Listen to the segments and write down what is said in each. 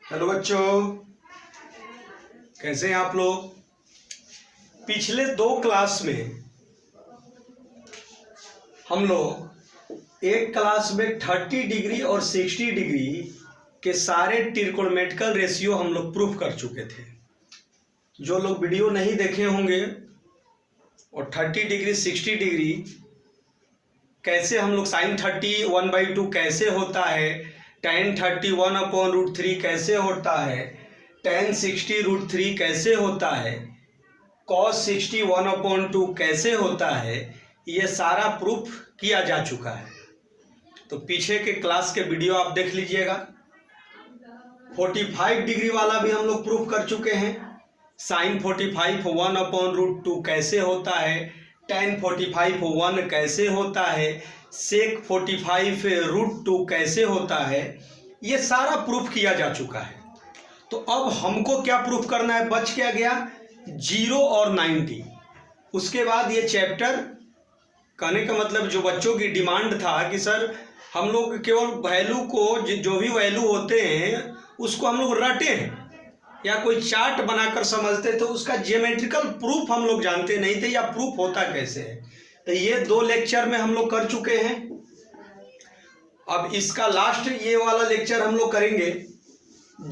Hello बच्चों, कैसे हैं आप लोग। पिछले 2 क्लास में हम लोग एक क्लास में 30 डिग्री और 60 डिग्री के सारे ट्रिगोनोमेट्रिकल रेशियो हम लोग प्रूफ कर चुके थे। जो लोग वीडियो नहीं देखे होंगे और 30 डिग्री 60 डिग्री कैसे हम लोग sin 30 1/2 कैसे होता है, tan 30 1/√3 कैसे होता है, tan 60 √3 कैसे होता है, cos 60 1/2 कैसे होता है, ये सारा प्रूफ किया जा चुका है। तो पीछे के क्लास के वीडियो आप देख लीजिएगा। 45 डिग्री वाला भी हम लोग प्रूफ कर चुके हैं। sin 45 1/√2 कैसे होता है, tan 45 1 कैसे होता है, sec 45 √2 कैसे होता है, ये सारा प्रूफ किया जा चुका है। तो अब हमको क्या प्रूफ करना है, बच क्या गया 0 और 90। उसके बाद ये चैप्टर, कहने का मतलब जो बच्चों की डिमांड था कि सर हम लोग केवल वैल्यू को जो भी वैल्यू होते हैं उसको हम लोग रटे हैं या कोई चार्ट बनाकर समझते, तो उसका ज्योमेट्रिकल प्रूफ हम लोग जानते नहीं थे या प्रूफ होता कैसे है। तो ये 2 लेक्चर में हम लोग कर चुके हैं। अब इसका लास्ट ये वाला लेक्चर हम लोग करेंगे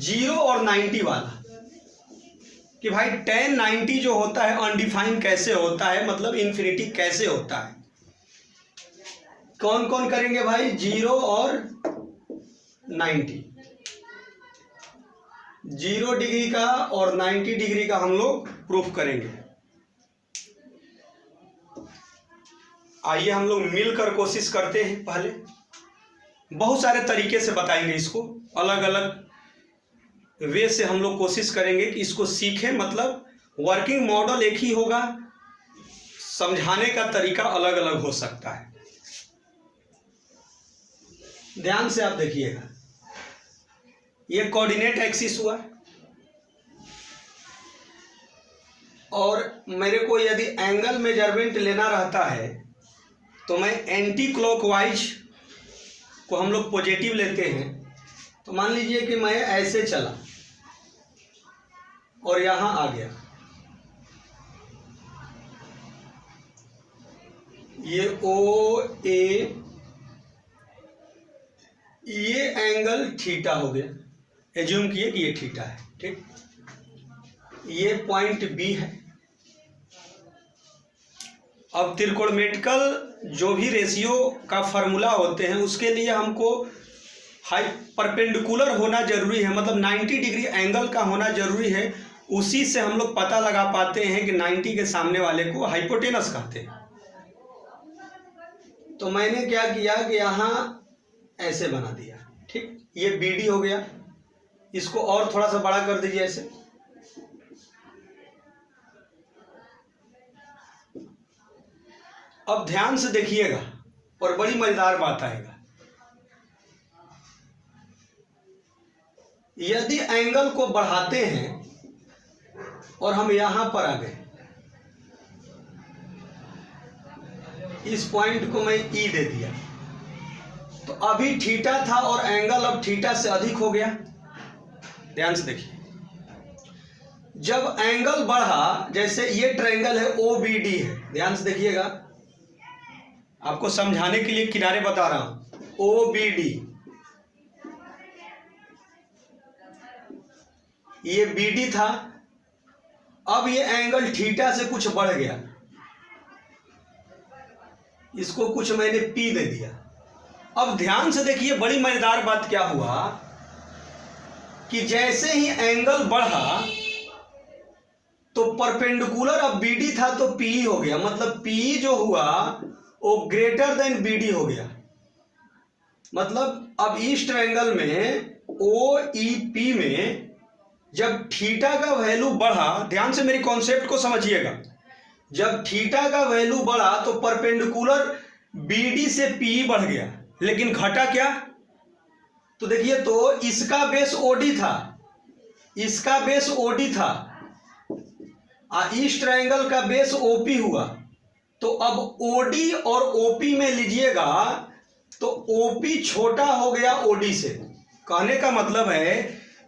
0 और 90 वाला, कि भाई tan 90 जो होता है अनडिफाइन कैसे होता है, मतलब इन्फिनिटी कैसे होता है। कौन कौन करेंगे भाई, 0 और 90, 0 डिग्री का और 90 डिग्री का हम लोग प्रूफ करेंगे। आइए हम लोग मिलकर कोशिश करते हैं। पहले बहुत सारे तरीके से बताएंगे इसको, अलग अलग वे से हम लोग कोशिश करेंगे कि इसको सीखें। मतलब वर्किंग मॉडल एक ही होगा, समझाने का तरीका अलग अलग हो सकता है। ध्यान से आप देखिएगा, ये कोऑर्डिनेट एक्सिस हुआ और मेरे को यदि एंगल मेजरमेंट लेना रहता है तो मैं एंटी क्लॉकवाइज को हम लोग पॉजिटिव लेते हैं। तो मान लीजिए कि मैं ऐसे चला और यहां आ गया, ये ओ ए, ये एंगल थीटा हो गया, एज्यूम किए कि ये थीटा है, ठीक। ये पॉइंट बी है। अब त्रिकोणमितिक जो भी रेशियो का फार्मूला होते हैं उसके लिए हमको हाई परपेंडिकुलर होना जरूरी है, मतलब 90 डिग्री एंगल का होना जरूरी है। उसी से हम लोग पता लगा पाते हैं कि 90 के सामने वाले को हाइपोटेनस कहते हैं। तो मैंने क्या किया कि यहाँ ऐसे बना दिया, ठीक। ये BD हो गया, इसको और थोड़ा सा बड़ा कर दीजिए ऐसे। अब ध्यान से देखिएगा और बड़ी मजेदार बात आएगा। यदि एंगल को बढ़ाते हैं और हम यहां पर आ गए, इस पॉइंट को मैं E दे दिया, तो अभी थीटा था और एंगल अब थीटा से अधिक हो गया। ध्यान से देखिए, जब एंगल बढ़ा, जैसे ये ट्रायंगल है OBD है, ध्यान से देखिएगा, आपको समझाने के लिए किनारे बता रहा हूं। OBD, ये BD था, अब ये एंगल थीटा से कुछ बढ़ गया, इसको कुछ मैंने P दे दिया। अब ध्यान से देखिए, बड़ी मजेदार बात क्या हुआ कि जैसे ही एंगल बढ़ा तो परपेंडिकुलर, अब BD था तो PE हो गया, मतलब PE जो हुआ वो ग्रेटर देन BD हो गया। मतलब अब इस ट्रायंगल में OEP में जब थीटा का वैल्यू बढ़ा, ध्यान से मेरी कॉन्सेप्ट को समझिएगा, जब थीटा का वैल्यू बढ़ा तो परपेंडिकुलर BD से PE बढ़ गया, लेकिन घटा क्या, तो देखिए, तो इसका बेस OD था, इसका बेस OD था, इस ट्रायंगल का बेस OP हुआ। तो अब OD और OP में लीजिएगा तो OP छोटा हो गया OD से। कहने का मतलब है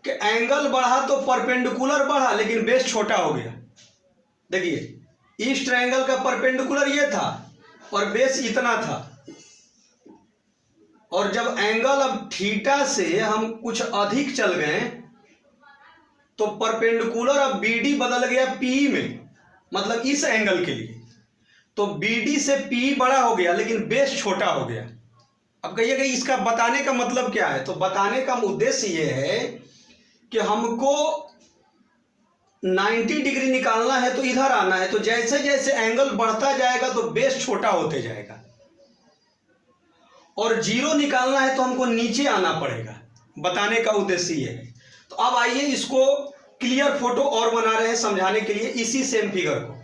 कि एंगल बढ़ा तो परपेंडिकुलर बढ़ा लेकिन बेस छोटा हो गया। देखिए इस ट्रायंगल का परपेंडिकुलर ये था और बेस इतना था, और जब एंगल अब थीटा से हम कुछ अधिक चल गए तो परपेंडिकुलर अब बीडी बदल गया पी में, मतलब इस एंगल के लिए। तो बीडी से पी बड़ा हो गया लेकिन बेस छोटा हो गया। अब कहिएगा इसका बताने का मतलब क्या है? तो बताने का उद्देश्य ये है कि हमको 90 डिग्री निकालना है तो इधर आना है, तो जैसे जैसे एंगल बढ़ता जाएगा तो बेस छोटा होते जाएगा, और जीरो निकालना है तो हमको नीचे आना पड़ेगा। बताने का उद्देश्य ये है। तो अब आइए इसको क्लियर फोटो और बना रहे हैं समझाने के लिए, इसी सेम फिगर को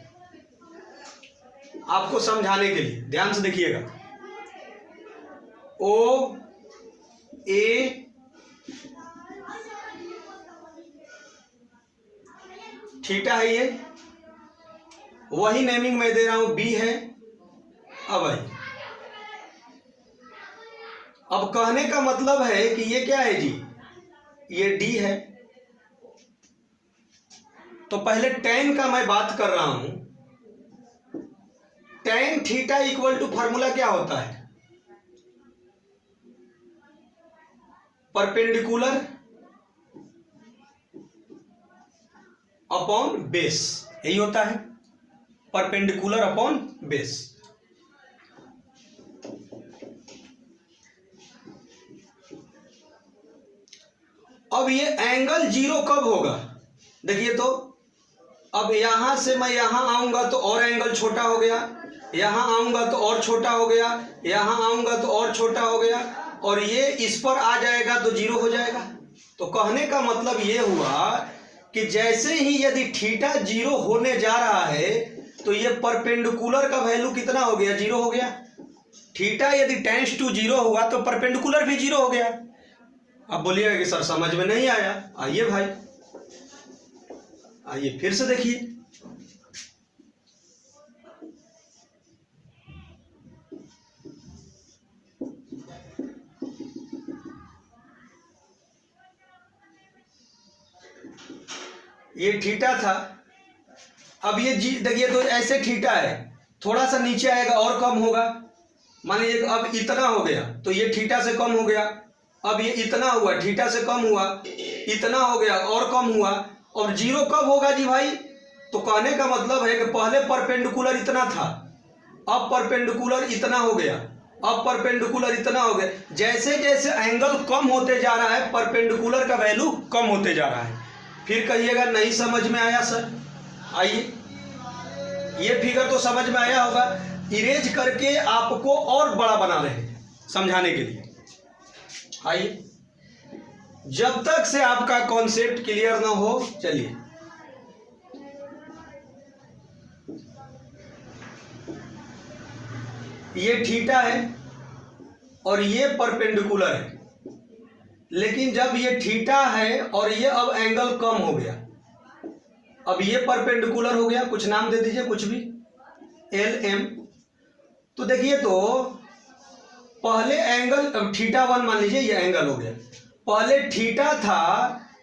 आपको समझाने के लिए ध्यान से देखिएगा। ओ ए थीटा है, ये वही नेमिंग मैं दे रहा हूं, बी है। अब कहने का मतलब है कि ये क्या है जी, ये डी है। तो पहले टेन का मैं बात कर रहा हूं। Tan theta equal to formula क्या होता है? परपेंडिकुलर अपॉन बेस, यही होता है, परपेंडिकुलर अपॉन बेस। अब ये एंगल जीरो कब होगा? देखिए तो अब यहां से मैं यहां आऊंगा तो और एंगल छोटा हो गया, यहां आऊंगा तो और छोटा हो गया, यहां आऊंगा तो और छोटा हो गया, और ये इस पर आ जाएगा तो जीरो हो जाएगा। तो कहने का मतलब ये हुआ कि जैसे ही यदि थीटा जीरो होने जा रहा है तो ये परपेंडिकुलर का वैल्यू कितना हो गया? जीरो हो गया। थीटा यदि टेंस टू जीरो हुआ तो परपेंडिकुलर भी जीरो हो गया। अब बोलिएगा कि सर समझ में नहीं आया। आइए भाई, आइए फिर से देखिए। ये थीटा था, अब ये जी देखिए तो ऐसे थीटा है, थोड़ा सा नीचे आएगा और कम होगा। मान लीजिए अब इतना हो गया तो ये थीटा से कम हो गया, अब ये इतना हुआ, थीटा से कम हुआ, इतना हो गया और कम हुआ, और जीरो कब होगा जी भाई? तो कहने का मतलब है कि पहले परपेंडिकुलर इतना था, अब परपेंडिकुलर इतना हो गया, अब परपेंडिकुलर इतना हो गया। जैसे जैसे एंगल कम होते जा रहा है परपेंडिकुलर का वैल्यू कम होते जा रहा है। फिर कहिएगा नहीं समझ में आया सर। आइए, ये फिगर तो समझ में आया होगा, इरेज करके आपको और बड़ा बना रहे हैं समझाने के लिए। आइए, जब तक से आपका कॉन्सेप्ट क्लियर ना हो, चलिए ये थीटा है और ये परपेंडिकुलर है, लेकिन जब ये थीटा है और ये अब एंगल कम हो गया, अब ये परपेंडिकुलर हो गया, कुछ नाम दे दीजिए, कुछ भी, एल एम। तो देखिए तो पहले एंगल, अब थीटा वन मान लीजिए ये एंगल हो गया, पहले थीटा था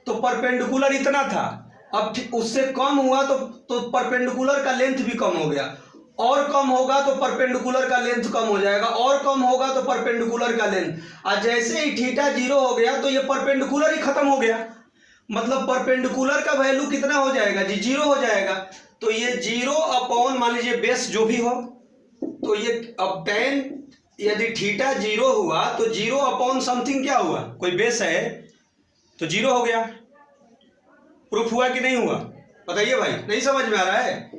तो परपेंडिकुलर इतना था, अब उससे कम हुआ तो परपेंडिकुलर का लेंथ भी कम हो गया, और कम होगा तो परपेंडिकुलर का लेंथ कम हो जाएगा, और कम होगा तो परपेंडिकुलर का लेंथ। और जैसे ही थीटा जीरो हो गया तो ये परपेंडिकुलर ही खत्म हो गया, मतलब परपेंडिकुलर का वैल्यू कितना हो जाएगा जी? जीरो हो जाएगा। तो ये जीरो अपॉन मान लीजिए बेस जो भी हो, तो ये अब टेन यदि थीटा जीरो हुआ तो जीरो अपॉन समथिंग क्या हुआ? कोई बेस है तो जीरो हो गया। प्रूफ हुआ कि नहीं हुआ? बताइए भाई, नहीं समझ में आ रहा है?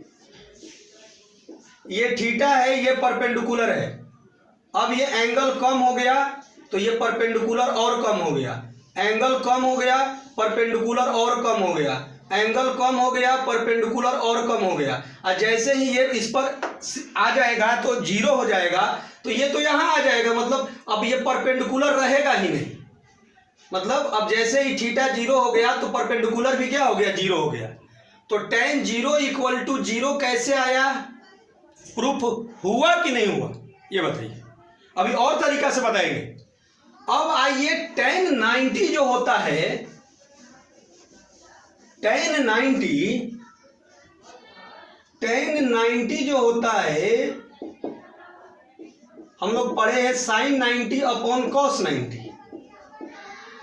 ये थीटा है, ये परपेंडिकुलर है, अब ये एंगल कम हो गया तो ये परपेंडिकुलर और कम हो गया, एंगल कम हो गया, परपेंडिकुलर और कम हो गया, एंगल कम हो गया, परपेंडिकुलर और कम हो गया। और जैसे ही ये इस पर आ जाएगा तो जीरो हो जाएगा, तो ये तो यहां आ जाएगा, मतलब अब ये परपेंडिकुलर रहेगा ही नहीं। मतलब अब जैसे ही थीटा जीरो हो गया तो परपेंडिकुलर भी क्या हो गया? जीरो हो गया। तो tan zero equal to zero कैसे आया? प्रूफ हुआ कि नहीं हुआ ये बताइए। अभी और तरीका से बताएंगे। अब आइए टेन 90 जो होता है tan 90 जो होता है हम लोग पढ़े हैं sin 90 अपॉन cos 90,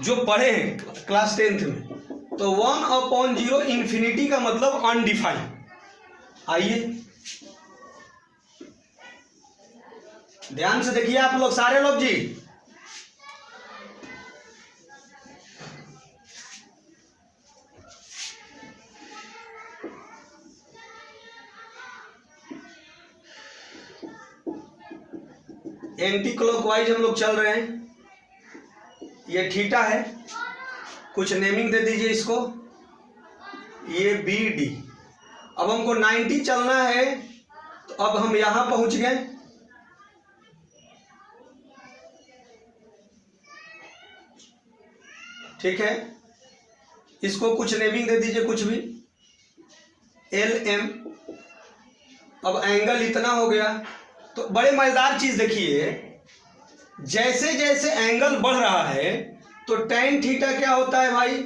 जो पढ़े हैं क्लास 10th में। तो 1/0 इन्फिनिटी का मतलब अनडिफाइंड। आइए ध्यान से देखिए आप लोग, सारे लोग जी। एंटी क्लॉकवाइज हम लोग चल रहे हैं। ये थीटा है, कुछ नेमिंग दे दीजिए इसको, ये BD। अब हमको 90 चलना है, तो अब हम यहां पहुंच गए। ठीक है, इसको कुछ नेमिंग दे दीजिए, कुछ भी, LM। अब एंगल इतना हो गया। तो बड़े मजेदार चीज देखिए, जैसे जैसे एंगल बढ़ रहा है तो tan थीटा क्या होता है भाई,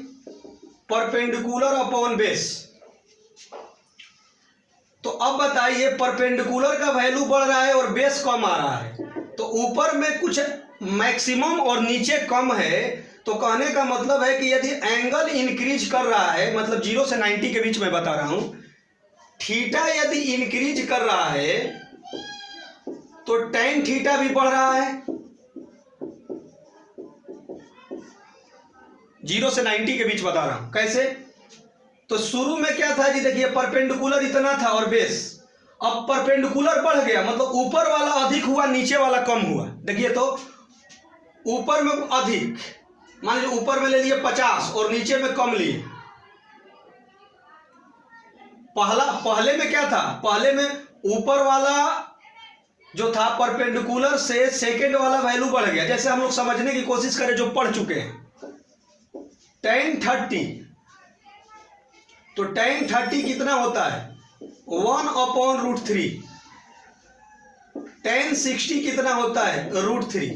परपेंडिकुलर अपॉन बेस। तो अब बताइए, परपेंडिकुलर का वैल्यू बढ़ रहा है और बेस कम आ रहा है, तो ऊपर में कुछ मैक्सिमम और नीचे कम है। तो कहने का मतलब है कि यदि एंगल इंक्रीज कर रहा है, मतलब 0 से 90 के बीच में बता रहा हूं, थीटा यदि इंक्रीज कर रहा है तो tan थीटा भी बढ़ रहा है। 0 से 90 के बीच बता रहा हूं कैसे। तो शुरू में क्या था जी, देखिए परपेंडिकुलर इतना था और बेस, अब परपेंडिकुलर बढ़ गया, मतलब ऊपर वाला अधिक हुआ, नीचे वाला कम हुआ। देखिए तो ऊपर में अधिक, मान लीजिए ऊपर में ले लिए 50 और नीचे में कम लिए। पहले में क्या था, पहले में ऊपर वाला जो था परपेंडिकुलर से सेकंड वाला वैल्यू बढ़ गया। जैसे हम लोग समझने की कोशिश करें जो पढ़ चुके हैं, tan 30, तो tan 30 कितना होता है, 1/√3। tan 60 कितना होता है, √3।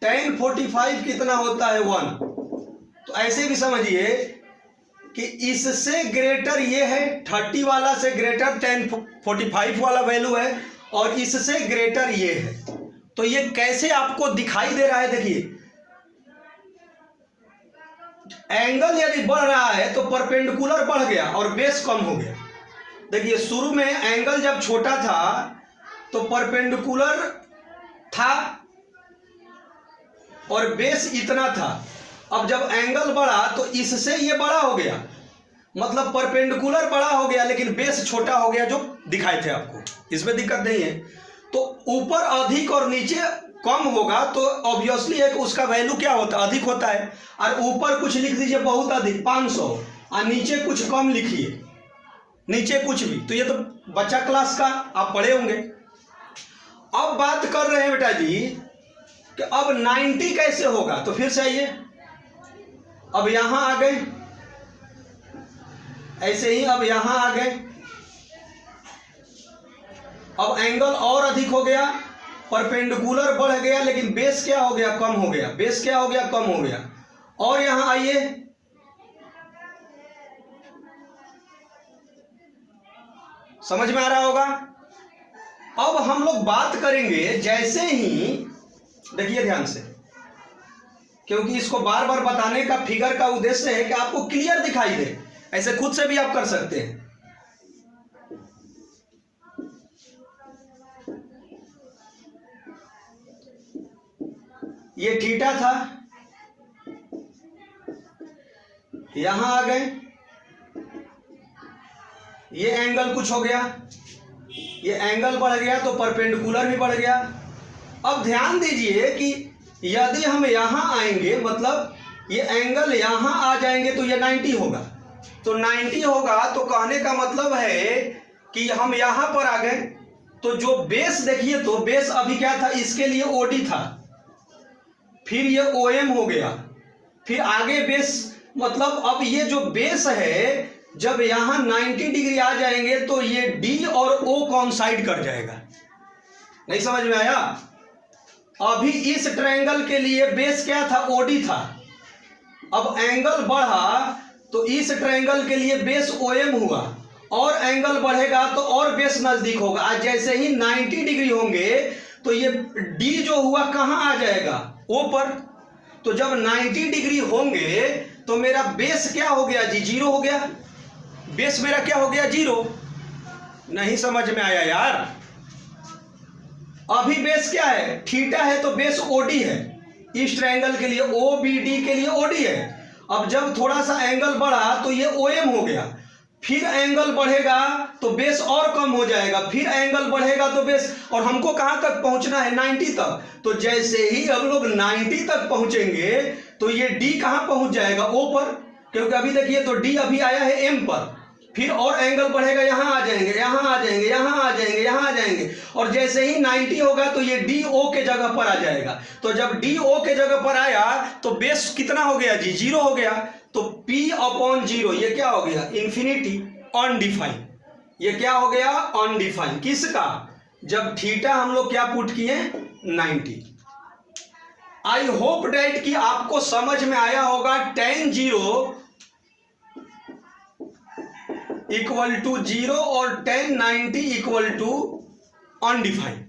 tan 45 कितना होता है, 1। तो ऐसे भी समझिए कि इससे ग्रेटर ये है, 30 वाला से ग्रेटर tan 45 वाला वैल्यू है, और इससे ग्रेटर ये है। तो ये कैसे आपको दिखाई दे रहा है, देखिए एंगल यदि बढ़ रहा है तो परपेंडिकुलर बढ़ गया और बेस कम हो गया। देखिए शुरू में एंगल जब छोटा था तो परपेंडिकुलर था और बेस इतना था। अब जब एंगल बढ़ा तो इससे ये बड़ा हो गया, मतलब परपेंडिकुलर बड़ा हो गया लेकिन बेस छोटा हो गया, जो दिखाए थे आपको, इसमें दिक्कत नहीं है। तो ऊपर अधिक और नीचे कम होगा तो ऑब्वियसली है कि उसका वैल्यू क्या होता है, अधिक होता है। और ऊपर कुछ लिख दीजिए बहुत अधिक 500, और नीचे कुछ कम लिखिए, नीचे कुछ भी, तो ये तो बच्चा क्लास का आप पढ़े होंगे। अब बात कर रहे हैं बेटा जी कि अब 90 कैसे होगा, तो फिर से आइए, अब यहां आ गए, ऐसे ही अब यहां आ गए। अब एंगल और अधिक हो गया, परपेंडिकुलर बढ़ गया, लेकिन बेस क्या हो गया, कम हो गया। बेस क्या हो गया, कम हो गया। और यहां आइए, समझ में आ रहा होगा। अब हम लोग बात करेंगे, जैसे ही देखिए ध्यान से, क्योंकि इसको बार बार बताने का फिगर का उद्देश्य है कि आपको क्लियर दिखाई दे। ऐसे खुद से भी आप कर सकते हैं। ये थीटा था, यहां आ गए, ये एंगल कुछ हो गया, ये एंगल बढ़ गया तो परपेंडिकुलर भी बढ़ गया। अब ध्यान दीजिए कि यदि हम यहां आएंगे, मतलब ये एंगल यहां आ जाएंगे तो ये 90 होगा। तो 90 होगा तो कहने का मतलब है कि हम यहां पर आ गए। तो जो बेस देखिए, तो बेस अभी क्या था, इसके लिए OD था, फिर ये OM हो गया, फिर आगे बेस, मतलब अब ये जो बेस है जब यहां 90 डिग्री आ जाएंगे तो ये D और O कॉन्साइड कर जाएगा। नहीं समझ में आया। अभी इस ट्रायंगल के लिए बेस क्या था, OD था। अब एंगल बढ़ा तो इस ट्रायंगल के लिए बेस OM हुआ, और एंगल बढ़ेगा तो और बेस नजदीक होगा। आज जैसे ही 90 डिग्री होंगे तो ये D जो हुआ कहाँ आ जाएगा, O पर। तो जब 90 डिग्री होंगे तो मेरा बेस क्या हो गया जी, 0 हो गया। बेस मेरा क्या हो गया, 0। नहीं समझ में आया यार। अभी बेस क्या है, थीटा है, तो बेस OD है। इस ट्रायंगल के लिए OBD के लिए OD है। अब जब थोड़ा सा एंगल बढ़ा तो ये OM हो गया, फिर एंगल बढ़ेगा तो बेस और कम हो जाएगा, फिर एंगल बढ़ेगा तो बेस, और हमको कहां तक पहुंचना है, 90 तक। तो जैसे ही हम लोग 90 तक पहुंचेंगे तो ये D कहां पहुंच जाएगा, O पर, क्योंकि अभी देखिए तो D अभी आया है M पर, फिर और एंगल बढ़ेगा, यहां आ जाएंगे, यहां आ जाएंगे, यहां आ जाएंगे, यहां आ जाएंगे, और जैसे ही 90 होगा तो ये DO के जगह पर आ जाएगा। तो जब DO के जगह पर आया तो बेस कितना हो गया जी, 0 हो गया। तो P/0 ये क्या हो गया, इंफिनिटी, अनडिफाइन। ये क्या हो गया, अनडिफाइन। किसका, जब थीटा हम लोग क्या पुट किए, 90। आई होप डेट कि आपको समझ में आया होगा। tan 0 इक्वल टू 0 और tan 90 इक्वल टू अनडिफाइन।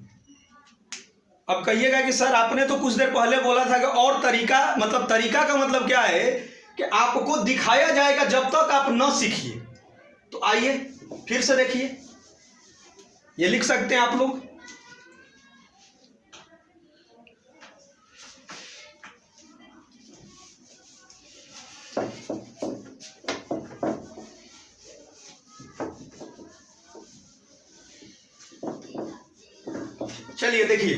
अब कहिएगा कि सर आपने तो कुछ देर पहले बोला था कि और तरीका, मतलब तरीका का मतलब क्या है कि आपको दिखाया जाएगा जब तक आप न सीखिए। तो आइए फिर से देखिए, ये लिख सकते हैं आप लोग। चलिए देखिए,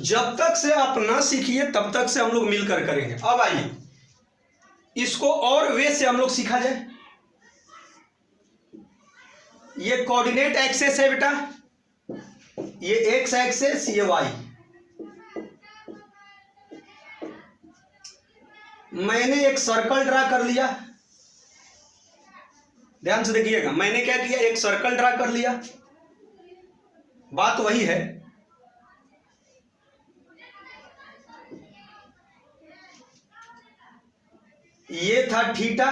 जब तक से आप ना सीखिए तब तक से हम लोग मिलकर करेंगे। अब आइए इसको और वे से हम लोग सीखा जाए। ये कोऑर्डिनेट एक्सेस है बेटा, ये एक्स एक्सेस, ये वाई। मैंने एक सर्कल ड्रा कर लिया, ध्यान से देखिएगा। मैंने क्या किया, एक सर्कल ड्रा कर लिया, बात वही है। ये था थीटा,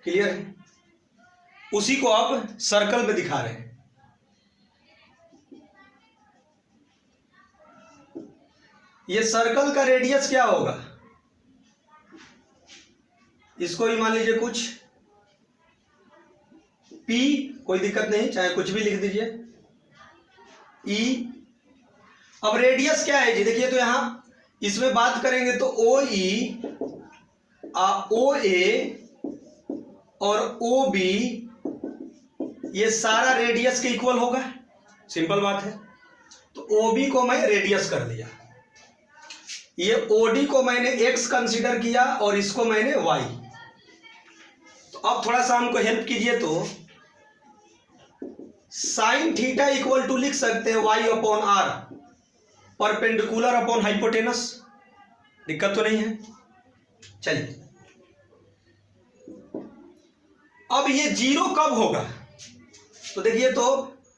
क्लियर है। उसी को अब सर्कल में दिखा रहे हैं। ये सर्कल का रेडियस क्या होगा, इसको ही मान लीजिए कुछ P, कोई दिक्कत नहीं, चाहे कुछ भी लिख दीजिए, E। अब रेडियस क्या है जी, देखिए तो यहां इसमें बात करेंगे तो OE, OA और OB ये सारा रेडियस के इक्वल होगा, सिंपल बात है। तो OB को मैं रेडियस कर दिया, ये OD को मैंने x कंसीडर किया और इसको मैंने y। तो अब थोड़ा सा हमको हेल्प कीजिए, तो साइन थीटा इक्वल टू लिख सकते हैं y/r, परपेंडिकुलर अपॉन हाइपोटेनस। दिक्कत तो नहीं है। चलिए अब ये 0 कब होगा, तो देखिए तो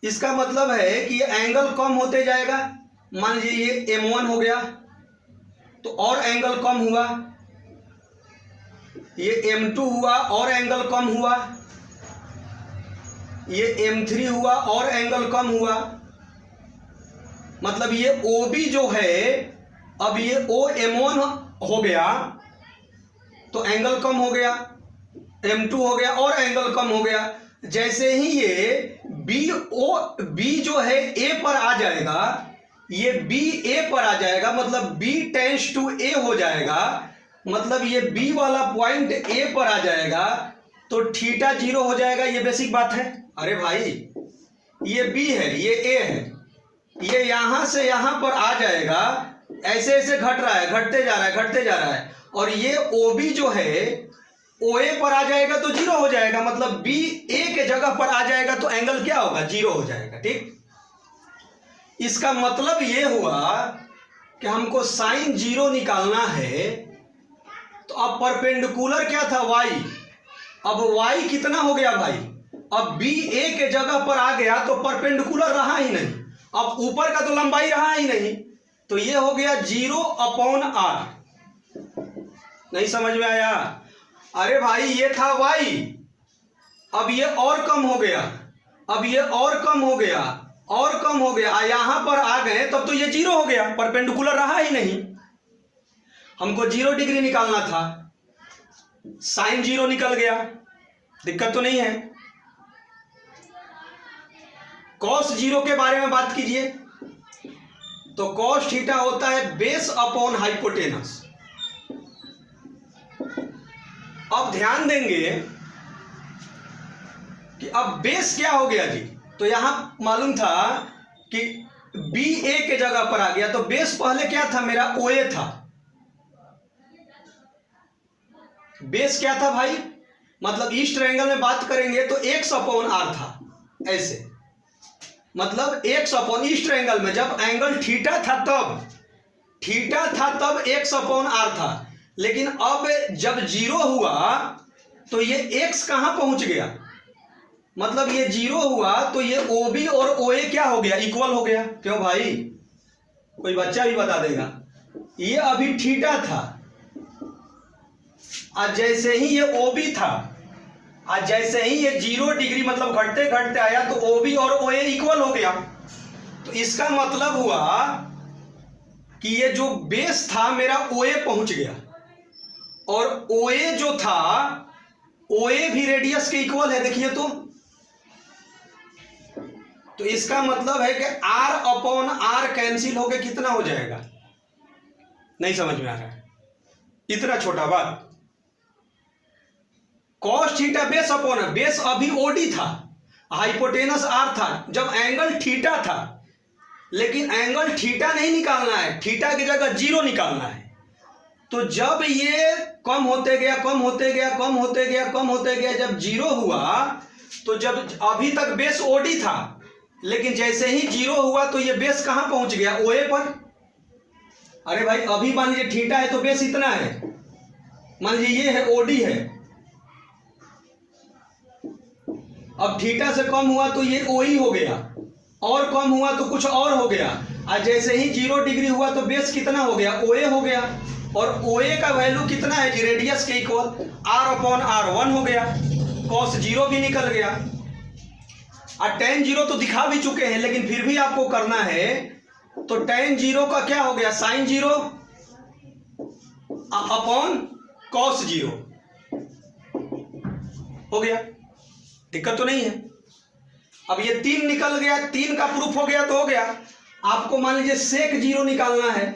इसका मतलब है कि ये एंगल कम होते जाएगा। मान लीजिए ये M1 हो गया तो और एंगल कम हुआ, ये M2 हुआ और एंगल कम हुआ, ये M3 हुआ और एंगल कम हुआ। मतलब ये OB जो है, अब ये OM1 हो गया तो एंगल कम हो गया, M2 हो गया और एंगल कम हो गया। जैसे ही ये B जो है A पर आ जाएगा, ये B A पर आ जाएगा, मतलब B टेंड्स टू A हो जाएगा, मतलब ये B वाला पॉइंट A पर आ जाएगा तो थीटा 0 हो जाएगा। ये बेसिक बात है। अरे भाई ये B है, ये A है, ये यहां से यहां पर आ जाएगा, ऐसे ऐसे घट रहा है, घटते जा रहा है, घटते जा रहा है, और ये OB जो है OA पर आ जाएगा तो 0 हो जाएगा, मतलब B A के जगह पर आ जाएगा तो एंगल क्या होगा, 0 हो जाएगा। ठीक, इसका मतलब ये हुआ कि हमको साइन 0 निकालना है। तो अब परपेंडिकुलर क्या था, y। अब y कितना हो गया भाई, अब B A के जगह पर आ गया तो परपेंडिकुलर रहा ही नहीं, अब ऊपर का तो लंबाई रहा ही नहीं, तो ये हो गया 0/r। नहीं समझ में आया? अरे भाई ये था y, अब ये और कम हो गया, अब ये और कम हो गया, और कम हो गया, यहां पर आ गए तब तो ये 0 हो गया, परपेंडिकुलर रहा ही नहीं। हमको 0 डिग्री निकालना था, साइन 0 निकल गया, दिक्कत तो नहीं है। कॉस 0 के बारे में बात कीजिए, तो कॉस थीटा होता है बेस अपॉन हाइपोटेनस। अब ध्यान देंगे कि अब बेस क्या हो गया जी, तो यहां मालूम था कि बी ए के जगह पर आ गया, तो बेस पहले क्या था मेरा, ओ ए था। बेस क्या था भाई, मतलब ईस्ट ट्रायंगल में बात करेंगे तो x/r था, ऐसे मतलब x/ ईस्ट ट्रायंगल में जब एंगल थीटा था तब x/r था, लेकिन अब जब 0 हुआ तो ये x कहां पहुंच गया, मतलब ये 0 हुआ तो ये OB और OA क्या हो गया, इक्वल हो गया। क्यों भाई, कोई बच्चा भी बता देगा? ये अभी थीटा था, आज जैसे ही ये OB था, आज जैसे ही ये 0 डिग्री मतलब घटते घटते आया तो OB और OA इक्वल हो गया। तो इसका मतलब हुआ कि ये जो बेस था मेरा OA पहुंच गया, और OA जो था OA भी रेडियस के इक्वल है, देखिए तो इसका मतलब है कि r/r कैंसिल होके कितना हो जाएगा, नहीं समझ में आ रहा है? इतना छोटा बात। Cos theta base upon, base अभी OD था, हाइपोटेनस r था जब एंगल थीटा था, लेकिन एंगल थीटा नहीं निकालना है, थीटा की जगह 0 निकालना है। तो जब ये कम होते गया, कम होते गया, कम होते गया, कम होते गया, जब 0 हुआ तो जब अभी तक बेस OD था, लेकिन जैसे ही 0 हुआ तो ये बेस कहां पहुंच गया, OA पर। अरे भाई अभी मान लीजिए थीटा है तो बेस इतना है, मान लीजिए ये है OD है, अब थीटा से कम हुआ तो ये OE हो गया, और कम हुआ तो कुछ और हो गया, और जैसे ही 0 डिग्री हुआ तो बेस कितना हो गया, OA हो गया, और OA का वैल्यू कितना है जी, रेडियस के इक्वल, r/r 1 हो गया, cos 0 भी निकल गया, और tan 0 तो दिखा भी चुके हैं, लेकिन फिर भी आपको करना है, तो tan 0 का क्या हो गया, sin 0 अपॉन cos 0 हो गया, दिक्कत तो नहीं है। अब ये 3 निकल गया, 3 का प्रूफ हो गया तो हो गया। आपको मान लीजिए sec 0 निकालना है,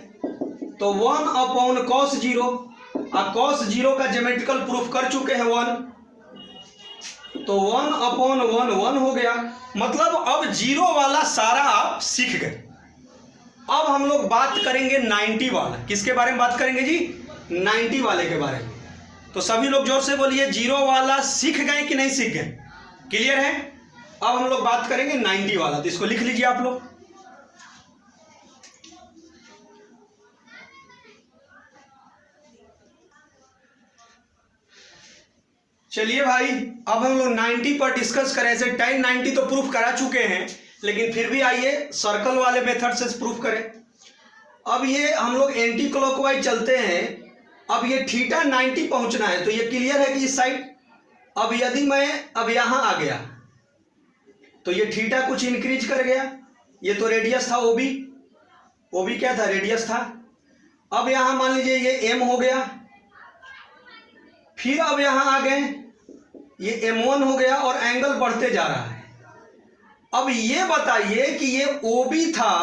तो 1/cos 0, और cos 0 का ज्योमेट्रिकल प्रूफ कर चुके हैं 1, तो 1/1 1 हो गया। मतलब अब 0 वाला सारा आप सीख गए। अब हम लोग बात करेंगे 90 वाला। किसके बारे में बात करेंगे जी, 90 वाले के बारे में। तो सभी लोग जोर से बोलिए, 0 वाला सीख गए कि नहीं सीख गए, क्लियर है? अब हम लोग बात करेंगे 90 वाला, तो इसको लिख लीजिए आप लोग। चलिए भाई, अब हम लोग 90 पर डिस्कस करें। ऐसे tan 90 तो प्रूफ करा चुके हैं, लेकिन फिर भी आइए सर्कल वाले मेथड से प्रूफ करें। अब ये हम लोग एंटी क्लॉकवाइज चलते हैं। अब ये थीटा 90 पहुंचना है, तो ये क्लियर है कि इस साइड। अब यदि मैं अब यहां आ गया तो ये थीटा कुछ इंक्रीज कर गया, ये तो रेडियस था OB, OB क्या था, रेडियस था। अब यहां मान लीजिए ये M हो गया, फिर अब यहां आ गए, ये M1 हो गया, और एंगल बढ़ते जा रहा है। अब ये बताइए कि ये OB था,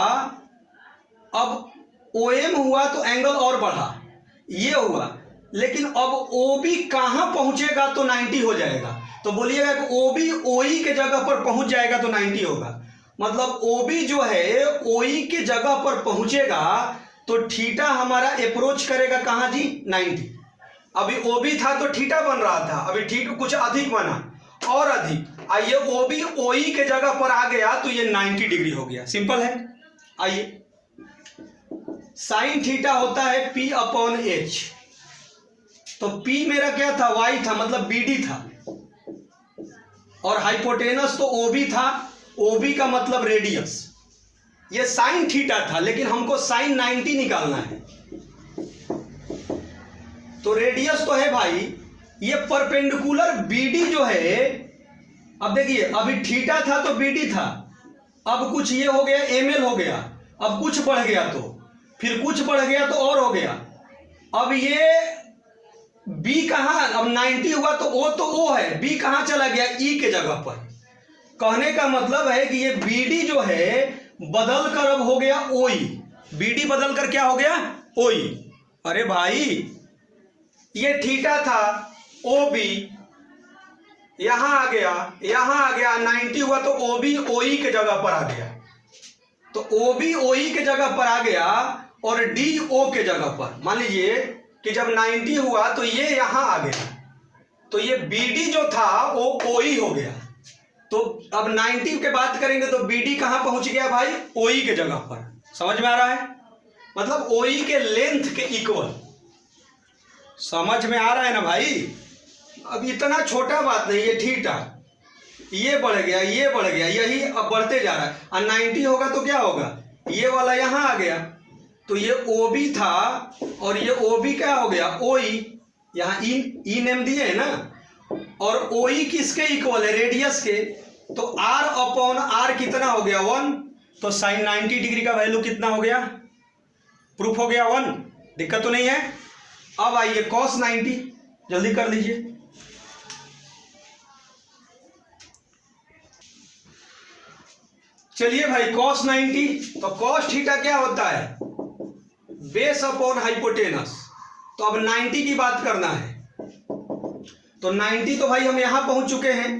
अब OM हुआ तो एंगल और बढ़ा, ये हुआ, लेकिन अब OB कहां पहुंचेगा तो 90 हो जाएगा। तो बोलिएगा कि OB OE के जगह पर पहुंच जाएगा तो 90 होगा। मतलब OB जो है OE के जगह पर पहुंचेगा तो थीटा हमारा अप्रोच करेगा कहां जी, 90। अभी OB था तो थीटा बन रहा था, अभी थीटा कुछ अधिक बना और अधिक, आइए OB OE के जगह पर आ गया तो ये 90 डिग्री हो गया। सिंपल है। आइए, साइन थीटा होता है P/H, तो P मेरा क्या था, Y था, मतलब BD था, और हाइपोटेनस तो OB था, OB का मतलब रेडियस, ये साइन थीटा था, लेकिन हमको साइन 90 निकालना है। तो रेडियस तो है भाई, ये परपेंडिकुलर बीडी जो है, अब देखिए अभी थीटा था तो बीडी था, अब कुछ ये हो गया एमएल हो गया, अब कुछ बढ़ गया तो फिर कुछ बढ़ गया तो और हो गया। अब ये बी कहाँ, अब 90 हुआ तो ओ है, बी कहाँ चला गया, ई के जगह पर। कहने का मतलब है कि ये बीडी जो है बदल कर अब हो गया ओई, बीडी बदल कर क्या हो गया ओई। अरे भाई ये थीटा था, ओ बी यहां आ गया, यहां आ गया, 90 हुआ तो ओ बी ओई के जगह पर आ गया, तो ओ बी ओई के जगह पर आ गया और डी ओ के जगह पर। मान लीजिए कि जब 90 हुआ तो ये यहां आ गया, तो ये बीडी जो था वो ओई हो गया। तो अब 90 के बात करेंगे तो बीडी कहां पहुंच गया भाई, ओई के जगह पर। समझ में आ रहा है, मतलब ओई के लेंथ के इक्वल। समझ में आ रहा है ना भाई। अब इतना छोटा बात नहीं, ये थीटा ये बढ़ गया, ये बढ़ गया, यही अब बढ़ते जा रहा है। और 90 होगा तो क्या होगा, ये वाला यहां आ गया, तो ये ओ बी था और ये ओ बी क्या हो गया ओई, यहां ई नेम दिए है ना, और ओई किसके इक्वल है, रेडियस के। तो आर अपॉन आर कितना हो गया 1, तो साइन 90 डिग्री का वैल्यू कितना हो गया, प्रूफ हो गया 1, दिक्कत तो नहीं है। अब आइए कॉस 90, जल्दी कर लीजिए। चलिए भाई कॉस 90, तो कॉस थीटा क्या होता है, बेस अपॉन हाइपोटेनस। तो अब 90 की बात करना है, तो 90 तो भाई हम यहां पहुंच चुके हैं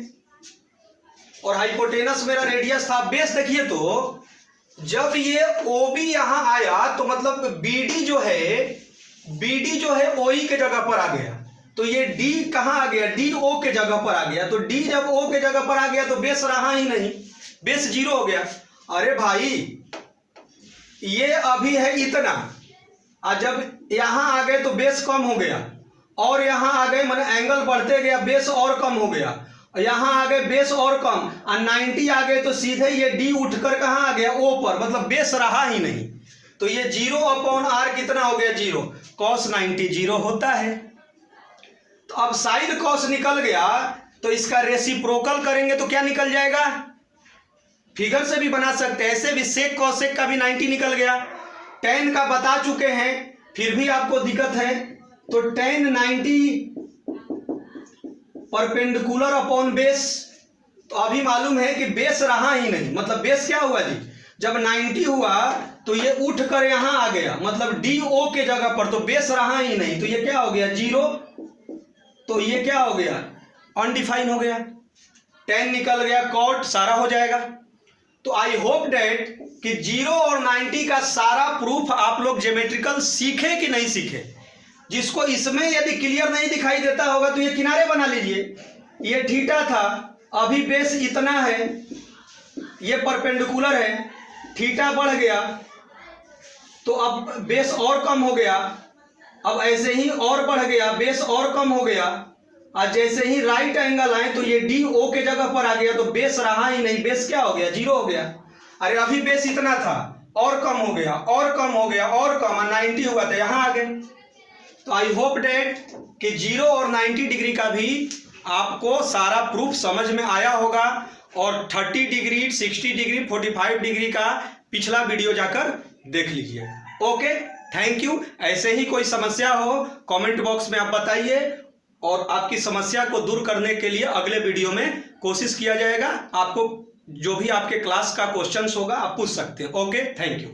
और हाइपोटेनस मेरा रेडियस था। बेस देखिए तो जब ये ओ बी यहां आया तो मतलब बीडी जो है ओई के जगह पर आ गया, तो ये डी कहां आ गया, डी ओ के जगह पर आ गया। तो डी जब ओ के जगह पर आ गया तो बेस रहा ही नहीं, बेस 0 हो गया। अरे भाई ये अभी है इतना, और जब यहां आ गए तो बेस कम हो गया, और यहां आ गए माने एंगल बढ़ते गया, बेस और कम हो गया, यहां आ गए बेस और कम, और 90 आ गए तो सीधे ये डी उठकर कहां आ गया ओ पर, मतलब बेस रहा ही नहीं। तो ये 0 अपॉन आर कितना हो गया 0, कॉस 90 0 होता है। तो अब साइन कॉस निकल गया, तो इसका रेसिप्रोकल करेंगे तो क्या निकल जाएगा, फिगर से भी बना सकते हैं, ऐसे भी सेक कॉसेक का भी 90 निकल गया। tan का बता चुके हैं, फिर भी आपको दिक्कत है, तो tan 90 परपेंडिकुलर अपॉन बेस। तो अभी मालूम है कि बेस रहा ही नहीं, मतलब बेस क्या हुआ जी, जब 90 हुआ तो ये उठ कर यहां आ गया, मतलब डी ओ के जगह पर, तो बेस रहा ही नहीं, तो ये क्या हो गया 0, तो ये क्या हो गया अनडिफाइन हो गया, tan निकल गया, कॉट सारा हो जाएगा। तो आई होप डैट कि 0 और 90 का सारा प्रूफ आप लोग ज्योमेट्रिकल सीखे कि नहीं सीखे। जिसको इसमें यदि क्लियर नहीं दिखाई देता होगा तो ये किनारे बना लीजिए। ये थीटा था, अभी बेस इतना है, ये परपेंडिकुलर है, थीटा बढ़ गया तो अब बेस और कम हो गया, अब ऐसे ही और बढ़ गया, बेस और कम हो गया, और जैसे ही राइट एंगल आए तो ये डी ओ के जगह पर आ गया, तो बेस रहा ही नहीं, बेस क्या हो गया 0 हो गया। अरे अभी बेस इतना था, और कम हो गया, और कम हो गया, और कम, 90 हुआ तो यहां आ गए। तो आई होप डैट कि 0 और 90 डिग्री का भी आपको सारा प्रूफ समझ में आया होगा, और 30 डिग्री 60 डिग्री 45 डिग्री का पिछला वीडियो जाकर देख लीजिए। Okay, thank you. ऐसे ही कोई समस्या हो कमेंट बॉक्स में आप बताइए, और आपकी समस्या को दूर करने के लिए अगले वीडियो में कोशिश किया जाएगा। आपको जो भी आपके क्लास का क्वेश्चंस होगा आप पूछ सकते हैं। Okay, thank you.